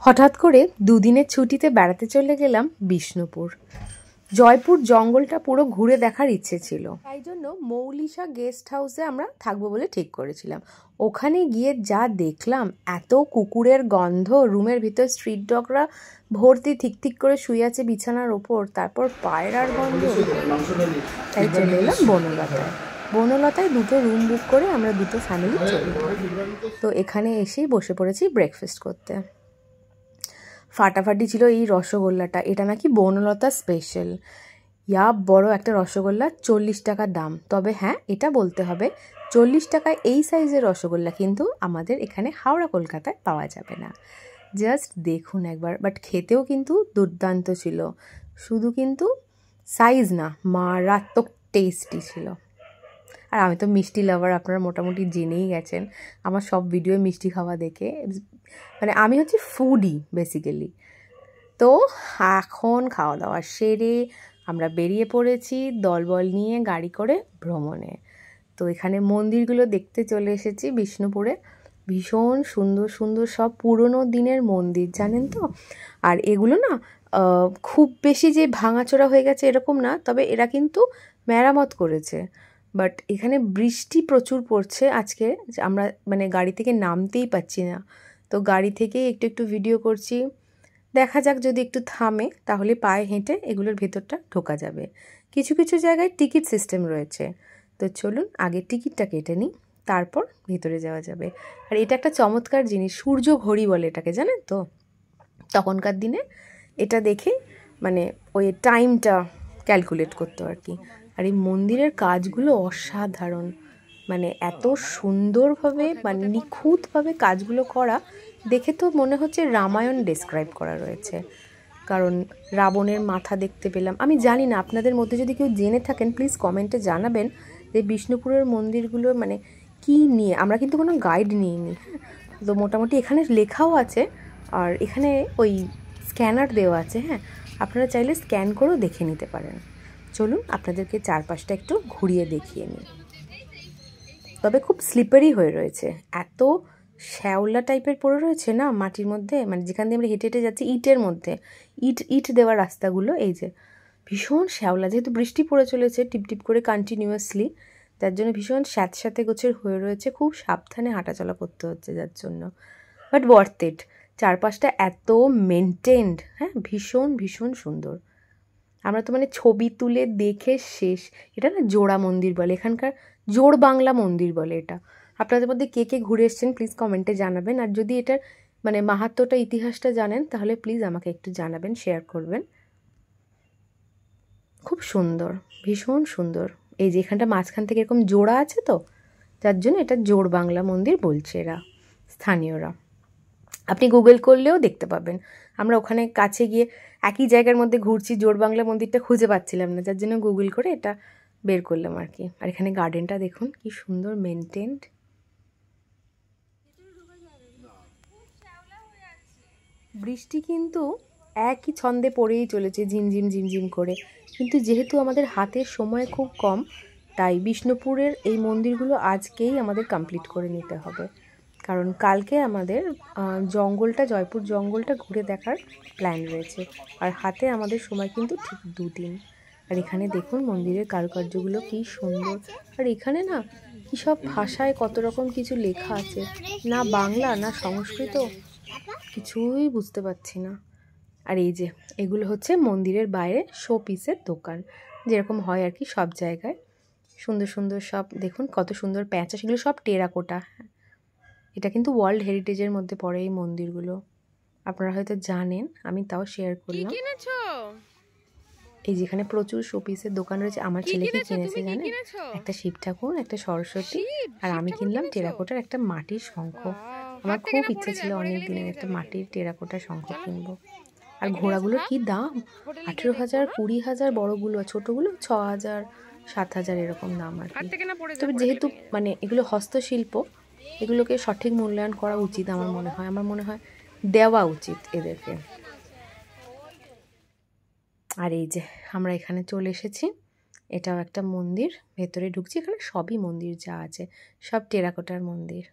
হঠাৎ করে দুদিনের ছুটিতে বেড়াতে চলে গেলাম বিষ্ণুপুর। জয়পুর জঙ্গলটা পুরো ঘুরে দেখার ইচ্ছে ছিল, তাই জন্য মৌলিশা গেস্ট হাউসে আমরা থাকবো বলে ঠিক করেছিলাম। ওখানে গিয়ে যা দেখলাম, এত কুকুরের গন্ধ, রুমের ভিতর স্ট্রিট ডগরা ভর্তি ঠিক ঠিক করে শুয়ে আছে বিছানার ওপর, তারপর পায়রার গন্ধ। তাই চলে এলাম বনলতায়। বনলতায় দুটো রুম বুক করে আমরা দুটো ফ্যামিলি চলে এলাম। তো এখানে এসেই বসে পড়েছি ব্রেকফাস্ট করতে। ফাটাফাটি ছিল এই রসগোল্লাটা, এটা নাকি বনলতা স্পেশাল। ইয়া বড় একটা রসগোল্লা, 40 টাকা দাম। তবে হ্যাঁ, এটা বলতে হবে 40 টাকায় এই সাইজের রসগোল্লা কিন্তু আমাদের এখানে হাওড়া কলকাতায় পাওয়া যাবে না। জাস্ট দেখুন একবার। বাট খেতেও কিন্তু দুর্দান্ত ছিল, শুধু কিন্তু সাইজ না, মারাত্মক টেস্টি ছিল। আর আমি তো মিষ্টি লাভার, আপনারা মোটামুটি জেনেই গেছেন আমার সব ভিডিও মিষ্টি খাওয়া দেখে। মানে আমি হচ্ছে ফুডি বেসিক্যালি। তো এখন খাওয়া দাওয়া সেরে আমরা বেরিয়ে পড়েছি দলবল নিয়ে গাড়ি করে ভ্রমণে। তো এখানে মন্দিরগুলো দেখতে চলে এসেছি বিষ্ণুপুরে। ভীষণ সুন্দর সুন্দর সব পুরনো দিনের মন্দির, জানেন তো। আর এগুলো না খুব বেশি যে ভাঙাচোরা হয়ে গেছে এরকম না, তবে এরা কিন্তু মেরামত করেছে। বাট এখানে বৃষ্টি প্রচুর পড়ছে আজকে, আমরা মানে গাড়ি থেকে নামতেই পাচ্ছি না। তো গাড়ি থেকেই একটু একটু ভিডিও করছি, দেখা যাক যদি একটু থামে তাহলে পায়ে হেঁটে এগুলোর ভেতরটা ঢোকা যাবে। কিছু কিছু জায়গায় টিকিট সিস্টেম রয়েছে। তো চলুন আগে টিকিটটা কেটে নিই, তারপর ভেতরে যাওয়া যাবে। আর এটা একটা চমৎকার জিনিস, সূর্য ঘড়ি বলে এটাকে, জানেন তো। তখনকার দিনে এটা দেখে মানে ওই টাইমটা ক্যালকুলেট করতো আর কি। আর এই মন্দিরের কাজগুলো অসাধারণ, মানে এত সুন্দরভাবে মানে নিখুঁতভাবে কাজগুলো করা, দেখে তো মনে হচ্ছে রামায়ণ ডেসক্রাইব করা রয়েছে। কারণ রাবণের মাথা দেখতে পেলাম। আমি জানি না, আপনাদের মধ্যে যদি কেউ জেনে থাকেন প্লিজ কমেন্টে জানাবেন যে বিষ্ণুপুরের মন্দিরগুলো মানে কি নিয়ে। আমরা কিন্তু কোনো গাইড নিইনি, তো মোটামুটি এখানে লেখাও আছে, আর এখানে ওই স্ক্যানার দেওয়া আছে। হ্যাঁ, আপনারা চাইলে স্ক্যান করেও দেখে নিতে পারেন। চলুন আপনাদেরকে চারপাশটা একটু ঘুরিয়ে দেখিয়ে নিই। তবে খুব স্লিপারি হয়ে রয়েছে, এত শ্যাওলা টাইপের পড়ে রয়েছে না মাটির মধ্যে, মানে যেখান দিয়ে আমরা হেঁটে হেঁটে যাচ্ছি ইটের মধ্যে, ইট দেওয়া রাস্তাগুলো, এই যে ভীষণ শ্যাওলা। যেহেতু বৃষ্টি পড়ে চলেছে টিপটিপ করে কন্টিনিউয়াসলি, তার জন্য ভীষণ স্যাঁতস্যাঁতে গোছের হয়ে রয়েছে, খুব সাবধানে হাঁটাচলা করতে হচ্ছে যার জন্য। বাট ওয়ার্থ ইট, চারপাশটা এত মেনটেন্ড, হ্যাঁ ভীষণ ভীষণ সুন্দর। আমরা তো মানে ছবি তুলে দেখে শেষ। এটা না জোড়া মন্দির বলে, এখানকার জোড় বাংলা মন্দির বলে এটা। আপনাদের মধ্যে কে কে ঘুরে এসছেন প্লিজ কমেন্টে জানাবেন। আর যদি এটার মানে মাহাত্ম্যটা, ইতিহাসটা জানেন তাহলে প্লিজ আমাকে একটু জানাবেন, শেয়ার করবেন। খুব সুন্দর, ভীষণ সুন্দর। এই যে এখানটা মাঝখান থেকে এরকম জোড়া আছে, তো যার জন্য এটা জোড় বাংলা মন্দির বলছে এরা, স্থানীয়রা। আপনি গুগল করলেও দেখতে পাবেন। আমরা ওখানে কাছে গিয়ে একই জায়গার মধ্যে ঘুরছি, জোড় বাংলা মন্দিরটা খুঁজে পাচ্ছিলাম না, যার জন্য গুগল করে এটা বের করলাম আর কি। আর এখানে গার্ডেনটা দেখুন কি সুন্দর মেনটেন্ড। বৃষ্টি কিন্তু একই ছন্দে পড়েই চলেছে, ঝিমঝিম ঝিমঝিম করে। কিন্তু যেহেতু আমাদের হাতের সময় খুব কম, তাই বিষ্ণুপুরের এই মন্দিরগুলো আজকেই আমাদের কমপ্লিট করে নিতে হবে। কারণ কালকে আমাদের জঙ্গলটা, জয়পুর জঙ্গলটা ঘুরে দেখার প্ল্যান রয়েছে। আর হাতে আমাদের সময় কিন্তু ঠিক 2 দিন। আর এখানে দেখুন মন্দিরের কারুকার্যগুলো কী সুন্দর। আর এখানে না কী সব ভাষায় কত রকম কিছু লেখা আছে, না বাংলা না সংস্কৃত, কিছুই বুঝতে পারছি না। আর এই যে এগুলো হচ্ছে মন্দিরের বাইরে শো পিসের দোকান, যেরকম হয় আর কি সব জায়গায়। সুন্দর সুন্দর সব দেখুন কত সুন্দর প্যাঁচা, সেগুলো সব টেরাকোটা। এটা কিন্তু ওয়ার্ল্ড হেরিটেজের মধ্যে পড়ে এই মন্দিরগুলো, আপনারা হয়তো জানেন, আমি তাও শেয়ার করলাম। এই যেখানে প্রচুর শোপিসের দোকান রয়েছে। আমার ছেলে কি কিনেছে জানেন? একটা শিব ঠাকুর, একটা সরস্বতী, আর আমি কিনলাম টেরাকোটার একটা মাটির শঙ্খ। আমার খুব ইচ্ছে ছিল অনেক দিনের একটা মাটির টেরাকোটার শঙ্খ কিনবো। আর ঘোড়াগুলোর কি দাম, 18,000, 20,000 বড়গুলো, ছোটোগুলো 6,000, 7,000 এরকম দাম আর কি। তবে যেহেতু মানে এগুলো হস্তশিল্প, এগুলোকে সঠিক মূল্যায়ন করা উচিত আমার মনে হয় দেওয়া উচিত এদেরকে। আর এই যে আমরা এখানে চলে এসেছি, এটাও একটা মন্দির, ভেতরে ঢুকছি। এখানে সবই মন্দির যা আছে সব টেরাকোটার মন্দির।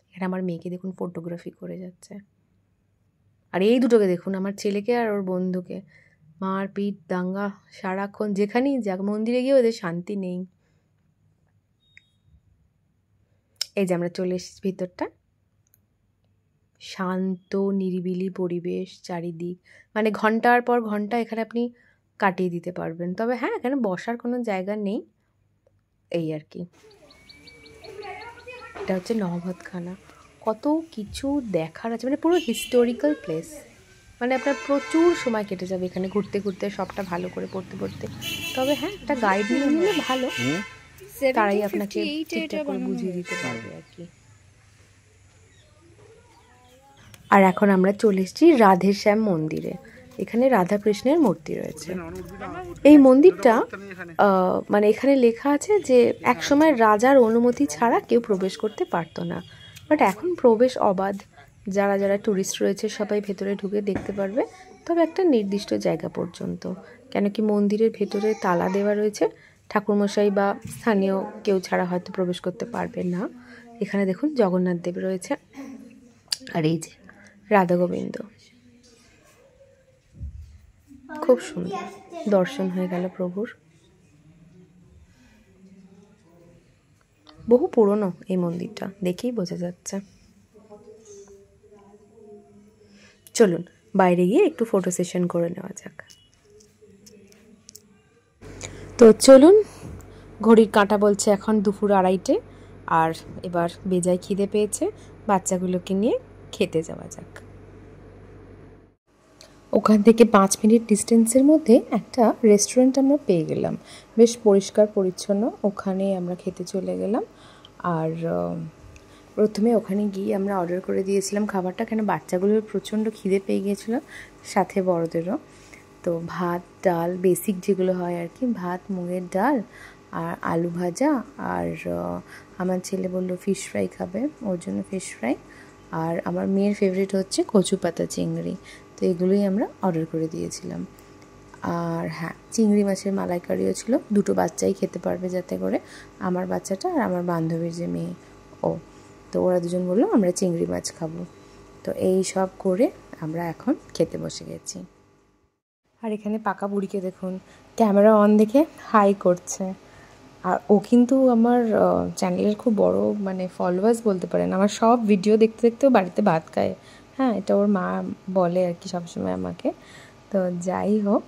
এখানে আমার মেয়েকে দেখুন ফটোগ্রাফি করে যাচ্ছে। আর এই দুটোকে দেখুন, আমার ছেলেকে আর ওর বন্ধুকে, মারপিট দাঙ্গা সারাক্ষণ, যেখানেই যাক মন্দিরে গিয়ে ওদের শান্তি নেই। এই যে আমরা চলে এসেছি ভিতরটা, শান্ত নিরিবিলি পরিবেশ চারিদিক, মানে ঘন্টার পর ঘন্টা এখানে আপনি কাটিয়ে দিতে পারবেন। তবে হ্যাঁ, এখানে বসার কোনো জায়গা নেই, এই আর কি। এটা হচ্ছে নহবতখানা, কত কিছু দেখার আছে, মানে পুরো হিস্টোরিক্যাল প্লেস, মানে আপনার প্রচুর সময় কেটে যাবে এখানে ঘুরতে ঘুরতে, সবটা ভালো করে পড়তে পড়তে। তবে হ্যাঁ, একটা গাইড নিয়ে নিলে ভালো, তারাই আপনাকে ঠিকঠাক করে বুঝিয়ে দিতে পারবে আর কি। আর এখন আমরা চলে এসেছি রাধেশ্যাম মন্দিরে। এখানে রাধাকৃষ্ণের মূর্তি রয়েছে। এই মন্দিরটা মানে এখানে লেখা আছে যে একসময় রাজার অনুমতি ছাড়া কেউ প্রবেশ করতে পারতো না, বাট এখন প্রবেশ অবাধ, যারা যারা ট্যুরিস্ট রয়েছে সবাই ভেতরে ঢুকে দেখতে পারবে, তবে একটা নির্দিষ্ট জায়গা পর্যন্ত। কেন কি মন্দিরের ভেতরে তালা দেওয়া রয়েছে, ঠাকুরমশাই বা স্থানীয় কেউ ছাড়া হয়তো প্রবেশ করতে পারবে না। এখানে দেখুন জগন্নাথ দেব রয়েছে, আর এই যে রাধা গোবিন্দ, খুব সুন্দর দর্শন হয়ে গেল প্রভুর। বহু পুরনো এই মন্দিরটা, দেখেই বোঝা যাচ্ছে। চলুন বাইরে গিয়ে একটু ফটো সেশন করে নেওয়া যাক। তো চলুন, ঘড়ির কাঁটা বলছে এখন দুপুর 2:30, আর এবার বেজায় খিদে পেয়েছে, বাচ্চাগুলোকে নিয়ে খেতে যাওয়া যাক। ওখান থেকে 5 মিনিট ডিস্টেন্সের মধ্যে একটা রেস্টুরেন্ট আমরা পেয়ে গেলাম, বেশ পরিষ্কার পরিচ্ছন্ন। ওখানে আমরা খেতে চলে গেলাম। আর প্রথমে ওখানে গিয়ে আমরা অর্ডার করে দিয়েছিলাম খাবারটা, কেন বাচ্চাগুলোর প্রচণ্ড খিদে পেয়ে গিয়েছিল, সাথে বড়দেরও। তো ভাত ডাল বেসিক যেগুলো হয় আর কি, ভাত মুগের ডাল আর আলু ভাজা, আর আমার ছেলে বলল ফিশ ফ্রাই খাবে, ওর জন্য ফিশ ফ্রাই। আর আমার মেয়ের ফেভারিট হচ্ছে কচু পাতা চিংড়ি, তো এগুলোই আমরা অর্ডার করে দিয়েছিলাম। আর হ্যাঁ, চিংড়ি মাছের মালাইকারিও ছিল, দুটো বাচ্চাই খেতে পারবে যাতে করে, আমার বাচ্চাটা আর আমার বান্ধবীর যে মেয়ে ও, তো ওরা দুজন বললো আমরা চিংড়ি মাছ খাবো। তো এই সব করে আমরা এখন খেতে বসে গেছি। আর এখানে পাকা বুড়িকে দেখুন, ক্যামেরা অন দেখে হাই করছে। আর ও কিন্তু আমার চ্যানেলের খুব বড় মানে ফলোয়ার্স বলতে পারেন, আমার সব ভিডিও দেখতে দেখতেও বাড়িতে ভাত খায়। হ্যাঁ, এটা ওর মা বলে আর কি সবসময় আমাকে। তো যাই হোক,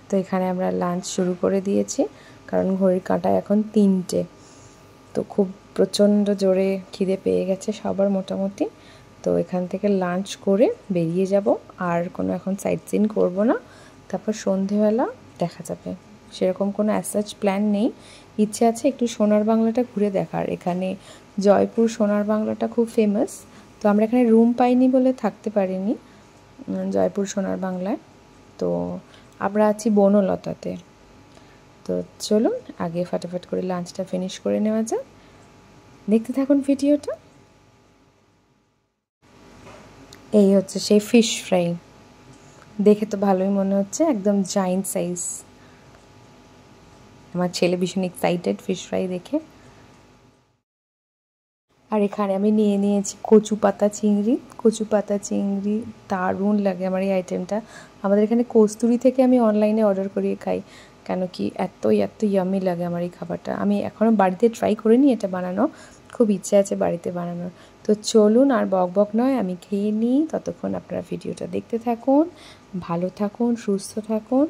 তো এখানে আমরা লাঞ্চ শুরু করে দিয়েছি, কারণ ঘড়ির কাঁটায় এখন 3টে। তো খুব প্রচণ্ড জোরে খিদে পেয়ে গেছে সবার মোটামুটি। তো এখান থেকে লাঞ্চ করে বেরিয়ে যাব, আর কোনো এখন সাইট সিন করবো না, তারপর সন্ধেবেলা দেখা যাবে। সেরকম কোনো অ্যাজ প্ল্যান নেই, ইচ্ছে আছে একটু সোনার বাংলাটা ঘুরে দেখার। এখানে জয়পুর সোনার বাংলাটা খুব ফেমাস, তো আমরা এখানে রুম পাইনি বলে থাকতে পারিনি জয়পুর সোনার বাংলায়। তো আমরা আছি বনলতাতে। তো চলুন আগে ফাটাফাট করে লাঞ্চটা ফিনিশ করে নেওয়া যাক, দেখতে থাকুন ভিডিওটা। এই হচ্ছে সেই ফিশ ফ্রাই, দেখে তো ভালোই মনে হচ্ছে, একদম জায়েন্ট সাইজ। আমার ছেলে ভীষণ এক্সাইটেড ফিশ ফ্রাই দেখে। আর এখানে আমি নিয়ে নিয়েছি কচু পাতা চিংড়ি। কচু পাতা চিংড়ি দারুণ লাগে আমার এই আইটেমটা। আমাদের এখানে কস্তুরি থেকে আমি অনলাইনে অর্ডার করিয়ে খাই, কেন কি এত ইয়ামি লাগে আমার এই খাবারটা। আমি এখনও বাড়িতে ট্রাই করিনি এটা বানানো, খুব ইচ্ছে আছে বাড়িতে বানানোর। তো চলুন আর বক নয়, আমি খেয়ে নিই, ততক্ষণ আপনারা ভিডিওটা দেখতে থাকুন, ভালো থাকুন, সুস্থ থাকুন,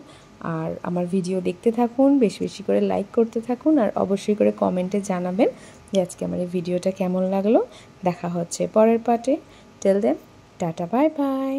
আর আমার ভিডিও দেখতে থাকুন, বেশি বেশি করে লাইক করতে থাকুন, আর অবশ্যই করে কমেন্টে জানাবেন যে আজকে আমার এই ভিডিওটা কেমন লাগলো। দেখা হচ্ছে পরের পার্টে। Till then tata, bye by.